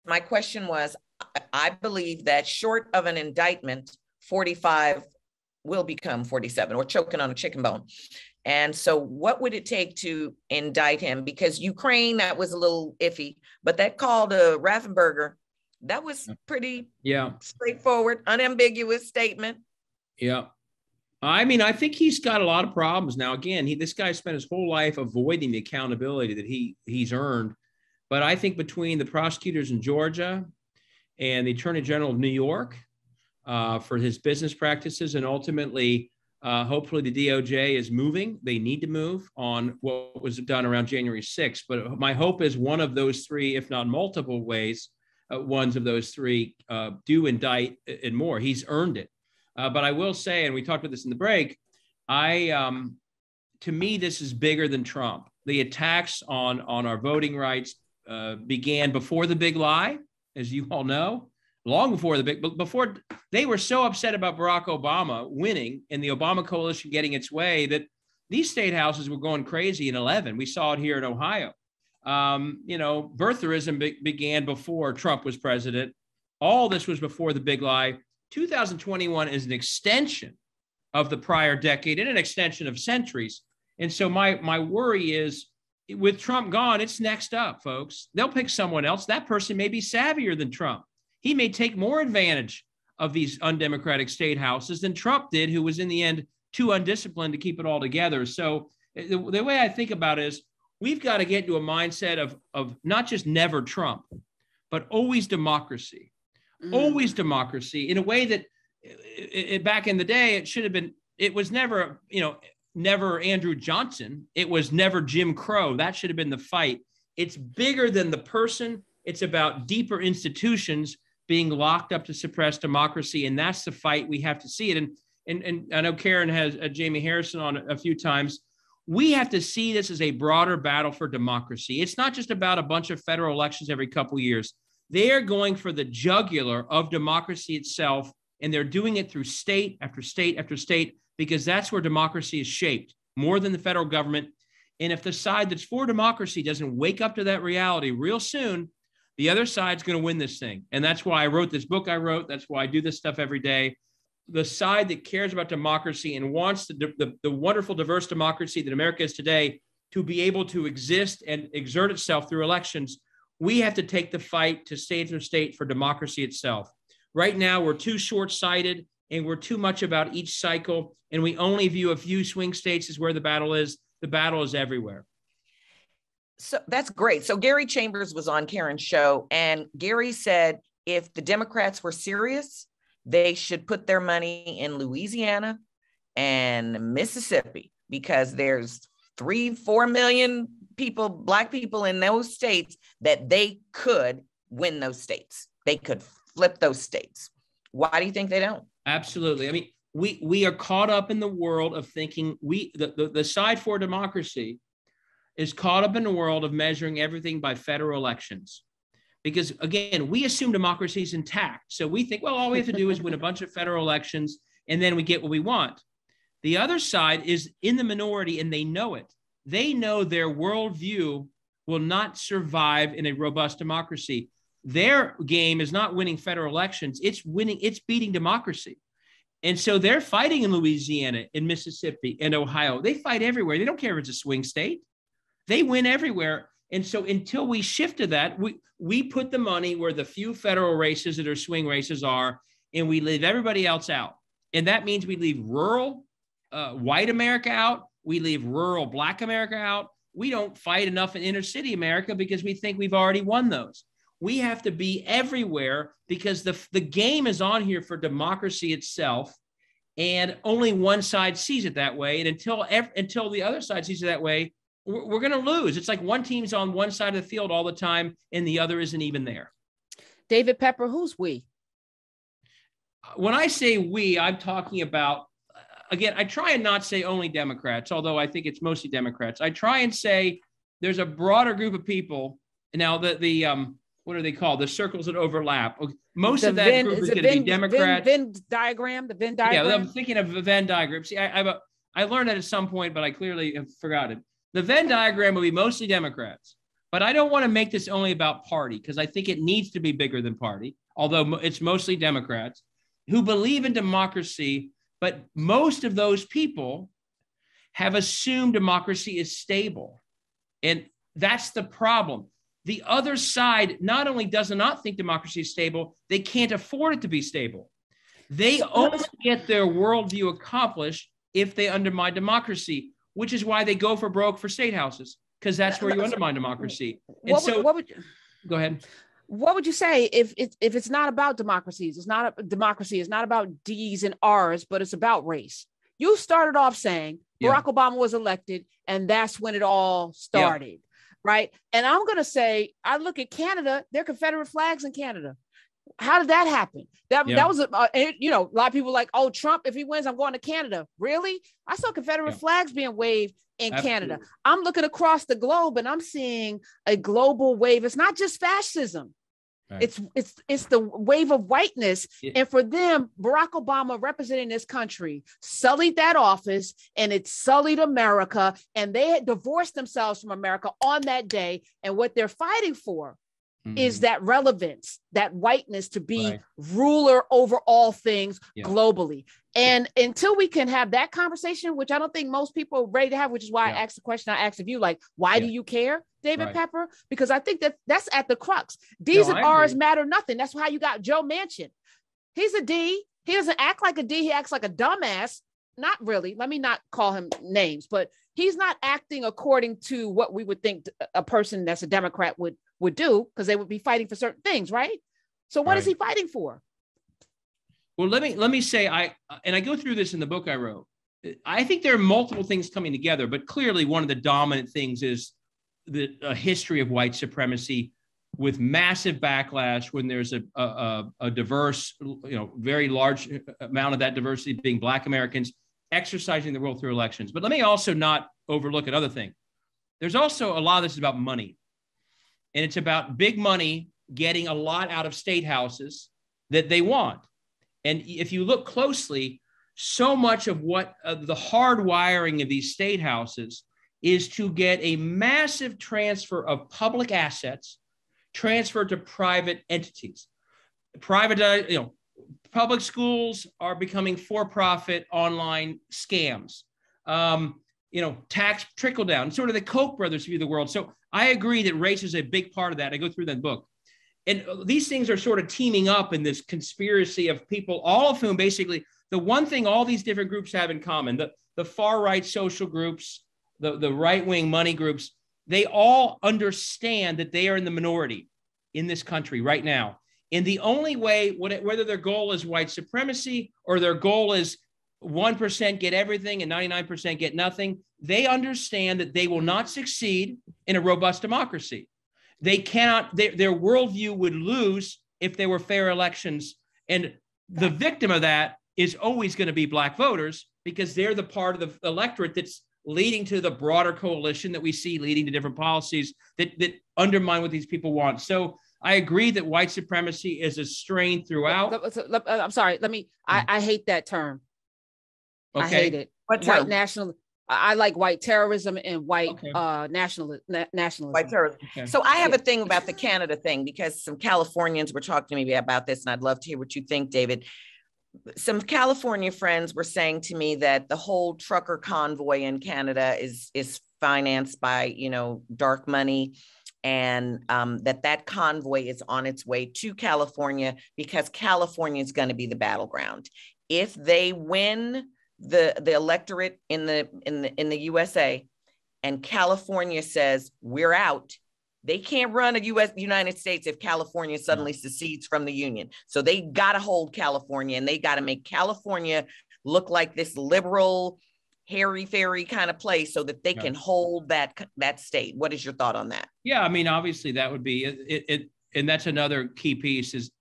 my question was, I believe that short of an indictment, 45 will become 47, or choking on a chicken bone. And so what would it take to indict him? Because Ukraine, that was a little iffy, but that call to Raffensperger, that was pretty straightforward, unambiguous statement. Yeah. I mean, I think he's got a lot of problems. Now, again, this guy spent his whole life avoiding the accountability that he's earned. But I think between the prosecutors in Georgia and the Attorney General of New York for his business practices, and ultimately, hopefully the DOJ is moving. They need to move on what was done around January 6th. But my hope is one of those three, if not multiple ways, ones of those three do indict and more. He's earned it. But I will say, and we talked about this in the break, to me, this is bigger than Trump. The attacks on our voting rights began before the big lie, as you all know, long before before they were so upset about Barack Obama winning and the Obama coalition getting its way that these state houses were going crazy in 11. We saw it here in Ohio. Birtherism began before Trump was president. All this was before the big lie. 2021 is an extension of the prior decade and an extension of centuries. And so my worry is, with Trump gone, it's next up, folks. They'll pick someone else. That person may be savvier than Trump. He may take more advantage of these undemocratic state houses than Trump did, who was in the end too undisciplined to keep it all together. So the way I think about it is, we've got to get into a mindset of not just never Trump, but always democracy. Always democracy, in a way that back in the day, it was never, never Andrew Johnson. It was never Jim Crow. That should have been the fight. It's bigger than the person. It's about deeper institutions being locked up to suppress democracy. And that's the fight. We have to see it. And I know Karen has Jamie Harrison on a few times. We have to see this as a broader battle for democracy. It's not just about a bunch of federal elections every couple of years. They are going for the jugular of democracy itself, and they're doing it through state after state after state, because that's where democracy is shaped, more than the federal government. And if the side that's for democracy doesn't wake up to that reality real soon, the other side's going to win this thing. And that's why I wrote this book I wrote. That's why I do this stuff every day. The side that cares about democracy and wants the wonderful, diverse democracy that America is today to be able to exist and exert itself through elections, we have to take the fight to state after state for democracy itself. Right now, we're too short-sighted and we're too much about each cycle, and we only view a few swing states as where the battle is. The battle is everywhere. So that's great. So Gary Chambers was on Karen's show, and Gary said if the Democrats were serious, they should put their money in Louisiana and Mississippi, because there's 3-4 million people, Black people in those states, that they could win those states. They could flip those states. Why do you think they don't? Absolutely. I mean, we are caught up in the world of thinking the side for democracy is caught up in the world of measuring everything by federal elections. Because again, we assume democracy is intact. So we think, well, all we have to do is win a bunch of federal elections and then we get what we want. The other side is in the minority, and they know it. They know their worldview will not survive in a robust democracy. Their game is not winning federal elections. It's beating democracy. And so they're fighting in Louisiana, in Mississippi, and Ohio. They fight everywhere. They don't care if it's a swing state. They win everywhere. And so until we shift to that, we put the money where the few federal races that are swing races are, and we leave everybody else out. And that means we leave rural white America out. We leave rural Black America out. We don't fight enough in inner city America because we think we've already won those. We have to be everywhere because the game is on here for democracy itself, and only one side sees it that way. And until the other side sees it that way, we're going to lose. It's like one team's on one side of the field all the time and the other isn't even there. David Pepper, who's we? When I say we, I'm talking about, again, I try and not say only Democrats, although I think it's mostly Democrats. I try and say there's a broader group of people. Now, the what are they called? The circles that overlap. Most of that group is going to be Democrats. The Venn diagram? Yeah, I'm thinking of a Venn diagram. See, I learned that at some point, but I clearly have forgotten. The Venn diagram will be mostly Democrats. But I don't want to make this only about party, because I think it needs to be bigger than party, although it's mostly Democrats who believe in democracy. But most of those people have assumed democracy is stable. And that's the problem. The other side not only does not think democracy is stable, they can't afford it to be stable. They only get their worldview accomplished if they undermine democracy, which is why they go for broke for state houses, because that's where you undermine democracy. And go ahead. What would you say if it's not about democracies? It's not a democracy. It's not about D's and R's, but it's about race. You started off saying Barack Obama was elected, and that's when it all started, right? And I'm going to say, I look at Canada, there are Confederate flags in Canada. How did that happen? That was, a lot of people like, oh, Trump, if he wins, I'm going to Canada. Really? I saw Confederate flags being waved in Canada. I'm looking across the globe and I'm seeing a global wave. It's not just fascism. Right. It's the wave of whiteness. Yeah. And for them, Barack Obama representing this country sullied that office, and it sullied America, and they had divorced themselves from America on that day. And what they're fighting for is that relevance, that whiteness to be ruler over all things globally. And until we can have that conversation, which I don't think most people are ready to have, which is why I asked the question I asked of you, like, why do you care, David Pepper? Because I think that's at the crux. D's and R's matter nothing. That's how you got Joe Manchin. He's a D. He doesn't act like a D. He acts like a dumbass. Not really. Let me not call him names, but he's not acting according to what we would think a person that's a Democrat would do, because they would be fighting for certain things, right? So what is he fighting for? Well, let me say, I go through this in the book I wrote. I think there are multiple things coming together, but clearly one of the dominant things is a history of white supremacy with massive backlash when there's a diverse, very large amount of that diversity being Black Americans exercising the rule through elections. But let me also not overlook another thing. There's also a lot of this is about money. And it's about big money getting a lot out of state houses that they want. And if you look closely, so much of what the hard wiring of these state houses is to get a massive transfer of public assets transferred to private entities. Public schools are becoming for-profit online scams. Tax trickle down, sort of the Koch brothers view of the world. So I agree that race is a big part of that. I go through that book. And these things are sort of teaming up in this conspiracy of people, all of whom basically, the one thing all these different groups have in common, the far-right social groups, the right-wing money groups, they all understand that they are in the minority in this country right now. And the only way, whether their goal is white supremacy or their goal is 1% get everything and 99% get nothing, they understand that they will not succeed in a robust democracy. They cannot, their worldview would lose if there were fair elections. And the victim of that is always going to be Black voters, because they're the part of the electorate that's leading to the broader coalition that we see leading to different policies that undermine what these people want. So I agree that white supremacy is a strain throughout. I'm sorry. I hate that term. Okay. I hate it. What term? White national. I like white terrorism and white nationalism. White terrorism. Okay. So I have a thing about the Canada thing, because some Californians were talking to me about this, and I'd love to hear what you think, David. Some California friends were saying to me that the whole trucker convoy in Canada is financed by, dark money, and that convoy is on its way to California because California is going to be the battleground. If they win the electorate in the USA, and California says we're out, they can't run United States if California suddenly secedes from the Union. So they got to hold California, and they got to make California look like this liberal, hairy-fairy kind of place so that they can hold that state. What is your thought on that? Yeah, I mean, obviously that would be it, and that's another key piece is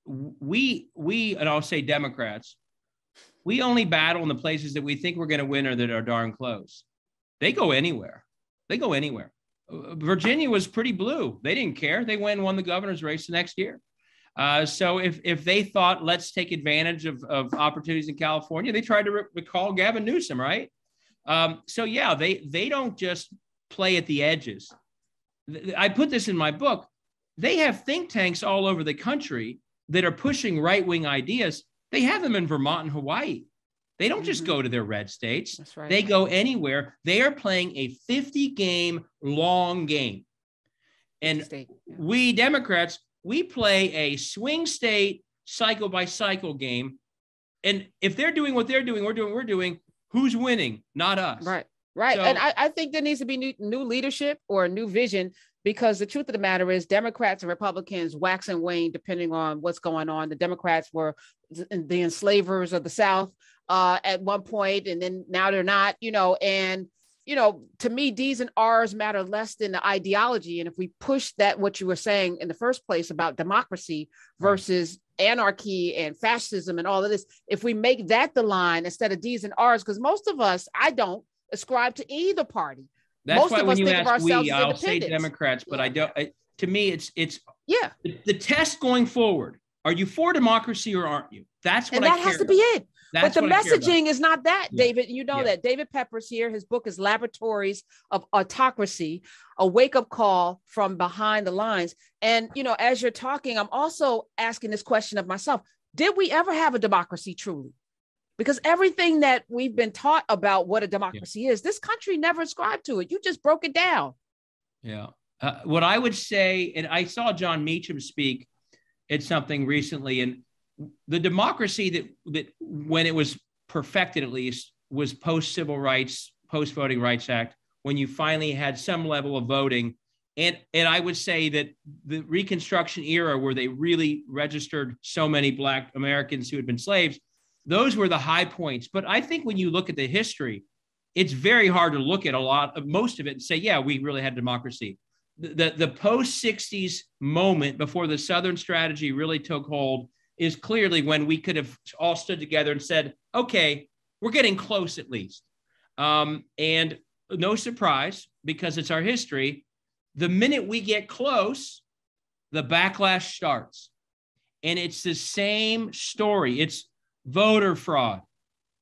we, and I'll say Democrats, we only battle in the places that we think we're going to win or that are darn close. They go anywhere. Virginia was pretty blue. They didn't care. They went and won the governor's race the next year. So if they thought, let's take advantage of opportunities in California, they tried to recall Gavin Newsom, right? They don't just play at the edges. I put this in my book. They have think tanks all over the country that are pushing right-wing ideas. They have them in Vermont and Hawaii. They don't just go to their red states. That's right. They go anywhere. They are playing a 50-game long game. And we Democrats, we play a swing state cycle by cycle game. And if they're doing what they're doing, we're doing, who's winning? Not us. Right. So, and I think there needs to be new leadership or a new vision, because the truth of the matter is Democrats and Republicans wax and wane depending on what's going on. The Democrats were the enslavers of the South at one point, and then now they're not, and, to me, D's and R's matter less than the ideology. And if we push that, what you were saying in the first place about democracy versus anarchy and fascism and all of this, if we make that the line instead of D's and R's, because most of us, I don't ascribe to either party. That's most why of when us you think of ask ourselves we, as I'll say Democrats, but I don't. To me, it's the test going forward. Are you for democracy or aren't you? That's what that has to be it. But the messaging is not that, David. You know that. David Pepper's here. His book is Laboratories of Autocracy, a wake-up call from behind the lines. And, as you're talking, I'm also asking this question of myself. Did we ever have a democracy truly? Because everything that we've been taught about what a democracy is, this country never ascribed to it. You just broke it down. Yeah. What I would say, and I saw John Meacham speak at something recently, and the democracy that when it was perfected, at least, was post-civil rights, post-voting rights act, when you finally had some level of voting. And I would say that the Reconstruction era, where they really registered so many Black Americans who had been slaves, those were the high points. But I think when you look at the history, it's very hard to look at most of it and say, yeah, we really had democracy. The post-60s moment before the Southern strategy really took hold is clearly when we could have all stood together and said, okay, we're getting close at least. And no surprise, because it's our history, the minute we get close, the backlash starts. And it's the same story. It's voter fraud.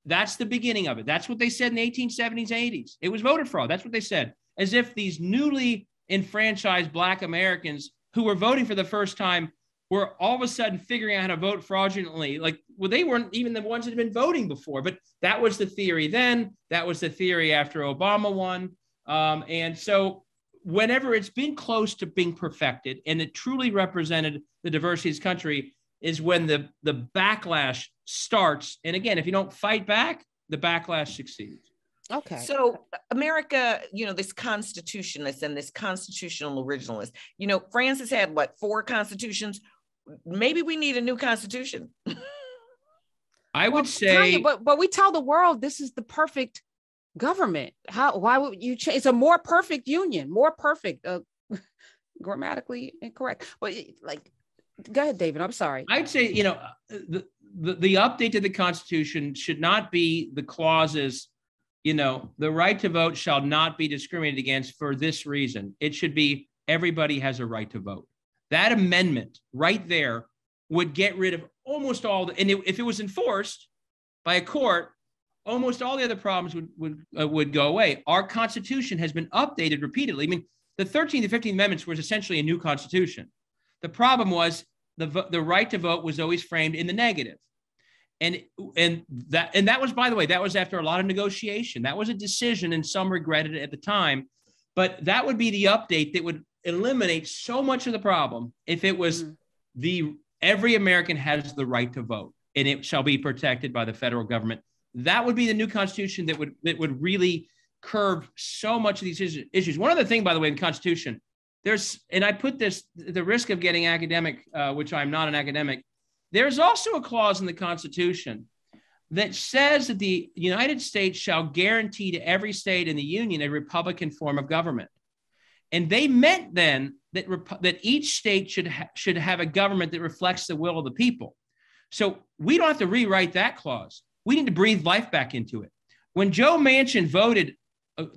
That's the beginning of it. That's what they said in the 1870s, 80s. It was voter fraud. That's what they said. As if these newly enfranchised Black Americans who were voting for the first time were all of a sudden figuring out how to vote fraudulently. They weren't even the ones that had been voting before, but that was the theory then. That was the theory after Obama won. And so whenever it's been close to being perfected and it truly represented the diversity of this country is when the backlash starts. And again, if you don't fight back, the backlash succeeds. Okay. So America, this constitutionalist and this constitutional originalist, France has had 4 constitutions. Maybe we need a new constitution. I would say, Tonya, but we tell the world this is the perfect government. Why would you change? It's a more perfect union, more perfect, grammatically incorrect. But go ahead, David. I'm sorry. I'd say, the update to the Constitution should not be the clauses, the right to vote shall not be discriminated against for this reason. It should be everybody has a right to vote. That amendment right there would get rid of almost all and if it was enforced by a court, almost all the other problems would go away. Our Constitution has been updated repeatedly. I mean, the 13th and 15th Amendments was essentially a new Constitution. The problem was the right to vote was always framed in the negative. And that was, by the way, that was after a lot of negotiation. That was a decision, and some regretted it at the time. But that would be the update that would eliminate so much of the problem if it was every American has the right to vote, and it shall be protected by the federal government. That would be the new Constitution that would really curb so much of these issues. One other thing, by the way, in the Constitution, and I put this, the risk of getting academic, which I'm not an academic, there's also a clause in the Constitution that says that the United States shall guarantee to every state in the Union a Republican form of government. And they meant then that each state should have a government that reflects the will of the people. So we don't have to rewrite that clause. We need to breathe life back into it. When Joe Manchin voted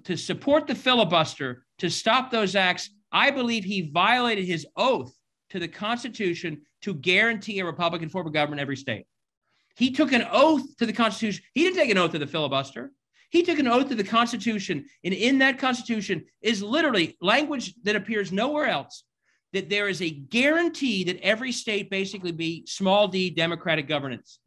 to support the filibuster to stop those acts, I believe he violated his oath to the Constitution to guarantee a Republican form of government in every state. He took an oath to the Constitution. He didn't take an oath to the filibuster. He took an oath to the Constitution, and in that Constitution is literally language that appears nowhere else, that there is a guarantee that every state basically be small d democratic governance.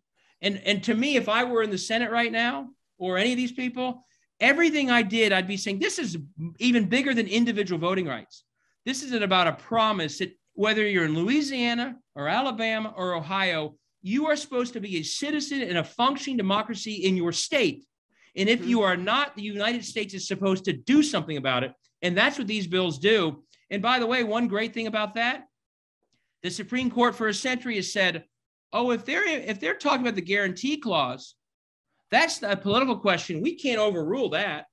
And to me, if I were in the Senate right now, or any of these people, everything I did, I'd be saying, this is even bigger than individual voting rights. This isn't about a promise that whether you're in Louisiana or Alabama or Ohio, you are supposed to be a citizen in a functioning democracy in your state. And if you are not, the United States is supposed to do something about it. And that's what these bills do. And by the way, one great thing about that, the Supreme Court for a century has said, oh, if they're talking about the guarantee clause, that's a political question. We can't overrule that.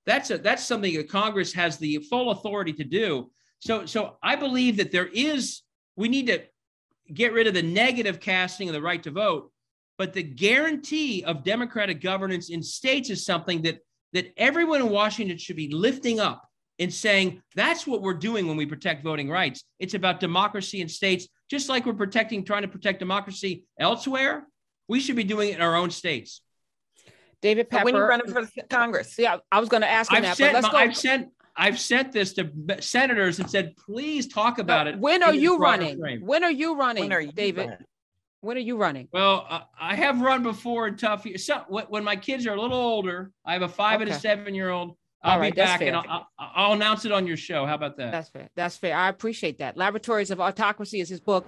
That's something that Congress has the full authority to do. So I believe that we need to get rid of the negative casting of the right to vote, but the guarantee of democratic governance in states is something that everyone in Washington should be lifting up and saying, that's what we're doing when we protect voting rights. It's about democracy in states, just like we're trying to protect democracy elsewhere. We should be doing it in our own states. David Pepper. When you're running for Congress. Yeah, I was going to ask him that, but let's go. I've sent this to senators and said, please talk about it. When are you running? When are you running, David? When are you running? Well, I have run before in tough years. So when my kids are a little older, I have a 5 and a 7-year-old. I'll be back and I'll announce it on your show. How about that? That's fair. That's fair. I appreciate that. Laboratories of Autocracy is his book.